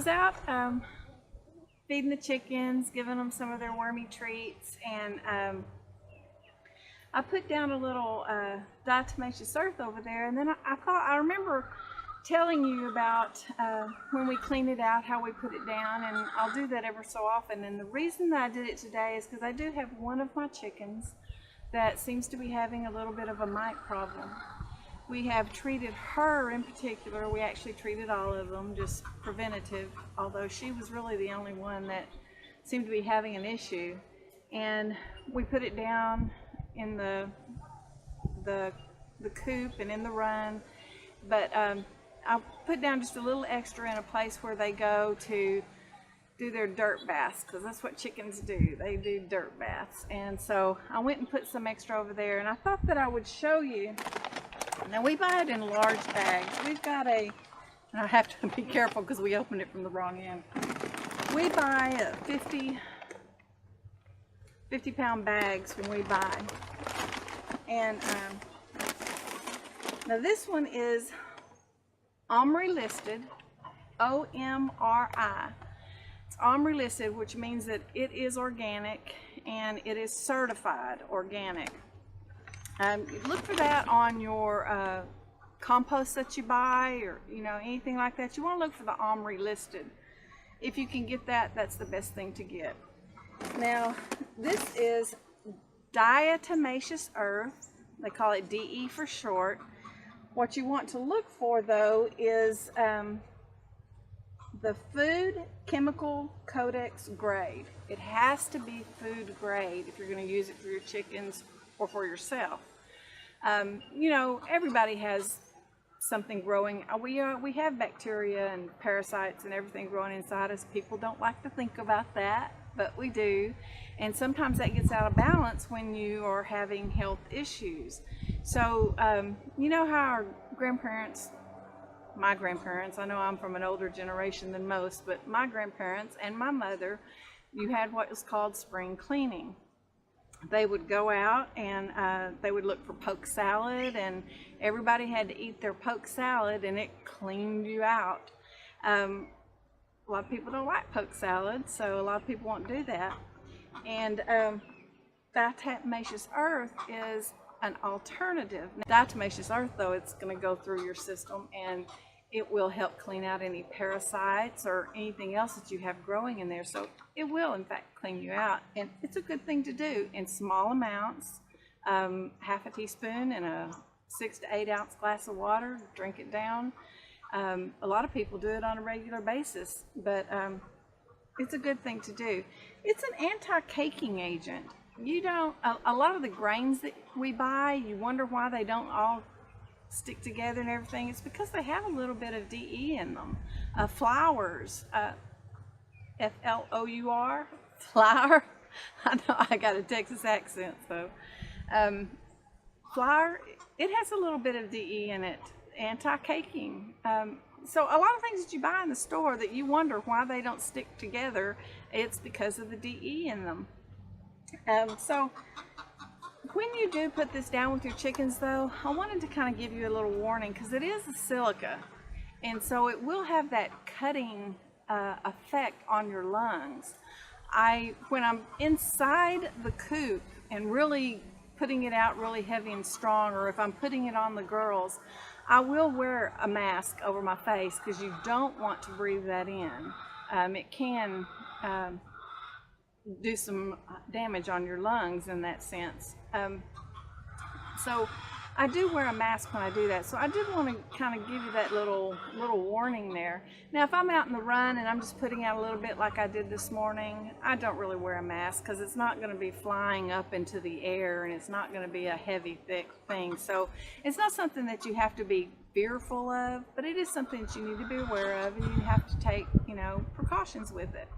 was out feeding the chickens, giving them some of their wormy treats, and I put down a little diatomaceous earth over there, and then I remember telling you about when we clean it out, how we put it down, and I'll do that ever so often. And the reason that I did it today is because I do have one of my chickens that seems to be having a little bit of a mite problem. We have treated her in particular. We actually treated all of them, just preventative, although she was really the only one that seemed to be having an issue. And we put it down in the coop and in the run, but I'll put down just a little extra in a place where they go to do their dirt baths, because that's what chickens do. They do dirt baths. And so I went and put some extra over there, and I thought that I would show you. Now we buy it in large bags. We've got and I have to be careful because we opened it from the wrong end. We buy 50-pound bags when we buy. And now this one is OMRI listed, O-M-R-I. It's OMRI listed, which means that it is organic and it is certified organic. Look for that on your compost that you buy, or anything like that. You want to look for the OMRI listed. If you can get that, that's the best thing to get. Now, this is diatomaceous earth. They call it DE for short. What you want to look for, though, is the Food Chemical Codex grade. It has to be food grade if you're going to use it for your chickens or for yourself. Everybody has something growing. We have bacteria and parasites and everything growing inside us. People don't like to think about that, but we do. And sometimes that gets out of balance when you are having health issues. So, you know how our grandparents, my grandparents, I know I'm from an older generation than most, but my grandparents and my mother, you had what was called spring cleaning. They would go out and they would look for poke salad, and everybody had to eat their poke salad, and it cleaned you out. A lot of people don't like poke salad, so a lot of people won't do that. And diatomaceous earth is an alternative. Diatomaceous earth, though, it's going to go through your system and it will help clean out any parasites or anything else that you have growing in there. So it will, in fact, clean you out. And it's a good thing to do in small amounts. Half a teaspoon in a 6 to 8 ounce glass of water. Drink it down. A lot of people do it on a regular basis, but it's a good thing to do. It's an anti-caking agent. A lot of the grains that we buy, you wonder why they don't all stick together and everything. It's because they have a little bit of DE in them. Flours, F-L-O-U-R, flour. I know I got a Texas accent, so flour, it has a little bit of DE in it, anti-caking. So a lot of things that you buy in the store that you wonder why they don't stick together, it's because of the DE in them. So when you do put this down with your chickens, though, I wanted to kind of give you a little warning, because it is a silica, and so it will have that cutting effect on your lungs. When I'm inside the coop and really putting it out really heavy and strong, or if I'm putting it on the girls, I will wear a mask over my face, because you don't want to breathe that in. It can do some damage on your lungs in that sense. So I do wear a mask when I do that. So I did want to kind of give you that little warning there. Now, if I'm out in the run and I'm just putting out a little bit like I did this morning, I don't really wear a mask, because it's not going to be flying up into the air, and it's not going to be a heavy, thick thing. So it's not something that you have to be fearful of, but it is something that you need to be aware of, and you have to take, precautions with it.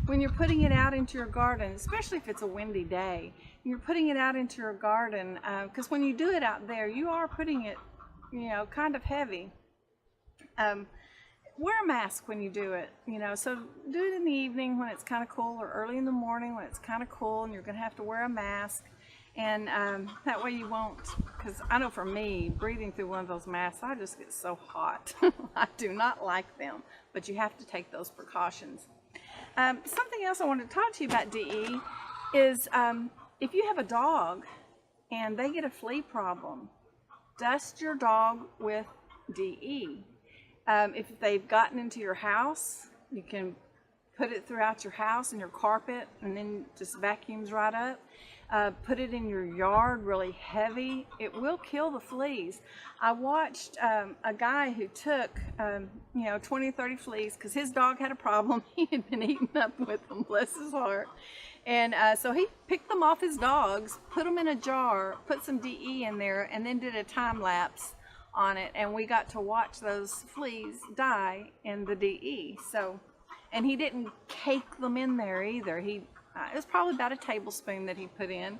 When you're putting it out into your garden, especially if it's a windy day, you're putting it out into your garden, because when you do it out there, you are putting it, kind of heavy. Wear a mask when you do it, so do it in the evening when it's kind of cool, or early in the morning when it's kind of cool and you're going to have to wear a mask. And that way you won't, because I know for me, breathing through one of those masks, I just get so hot. I do not like them, but you have to take those precautions. Something else I wanted to talk to you about, DE, is if you have a dog and they get a flea problem, dust your dog with DE. If they've gotten into your house, you can put it throughout your house and your carpet, and then just vacuums right up. Put it in your yard really heavy. It will kill the fleas. I watched a guy who took 20 or 30 fleas because his dog had a problem. He had been eaten up with them, bless his heart. And so he picked them off his dogs, put them in a jar, put some DE in there, and then did a time lapse on it. And we got to watch those fleas die in the DE. So, and he didn't cake them in there either. It was probably about a tablespoon that he put in.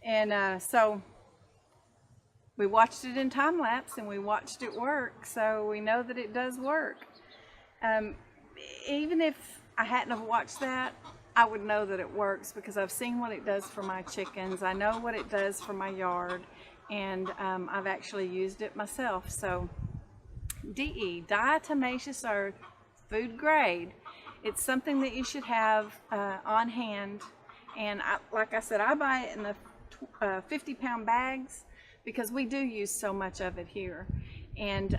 And so we watched it in time lapse and we watched it work. So we know that it does work. Even if I hadn't have watched that, I would know that it works because I've seen what it does for my chickens. I know what it does for my yard, and I've actually used it myself. So DE, Diatomaceous Earth Food Grade. It's something that you should have on hand. And like I said, I buy it in the 50-pound bags because we do use so much of it here. And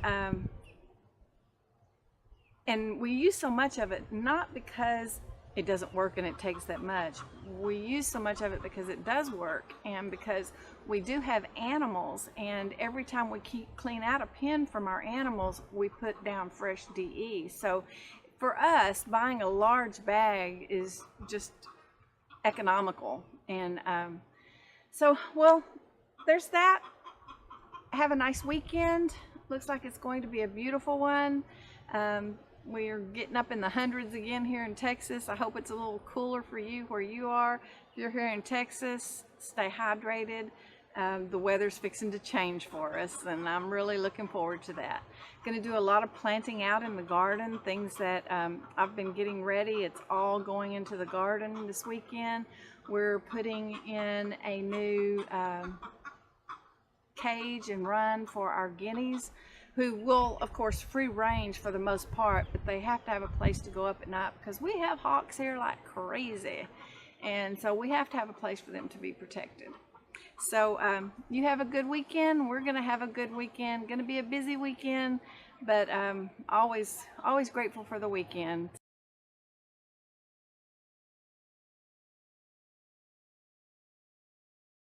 we use so much of it not because it doesn't work and it takes that much. We use so much of it because it does work, and because we do have animals, and every time we clean out a pen from our animals, we put down fresh DE. So for us, buying a large bag is just economical. And so, well, there's that. Have a nice weekend. Looks like it's going to be a beautiful one. We're getting up in the hundreds again here in Texas. I hope it's a little cooler for you where you are. If you're here in Texas, stay hydrated. The weather's fixing to change for us, and I'm really looking forward to that. Going to do a lot of planting out in the garden, things that I've been getting ready. It's all going into the garden this weekend. We're putting in a new cage and run for our guineas, who will, of course, free range for the most part, but they have to have a place to go up at night because we have hawks here like crazy. And so we have to have a place for them to be protected. So you have a good weekend. We're going to have a good weekend. Going to be a busy weekend, but always grateful for the weekend.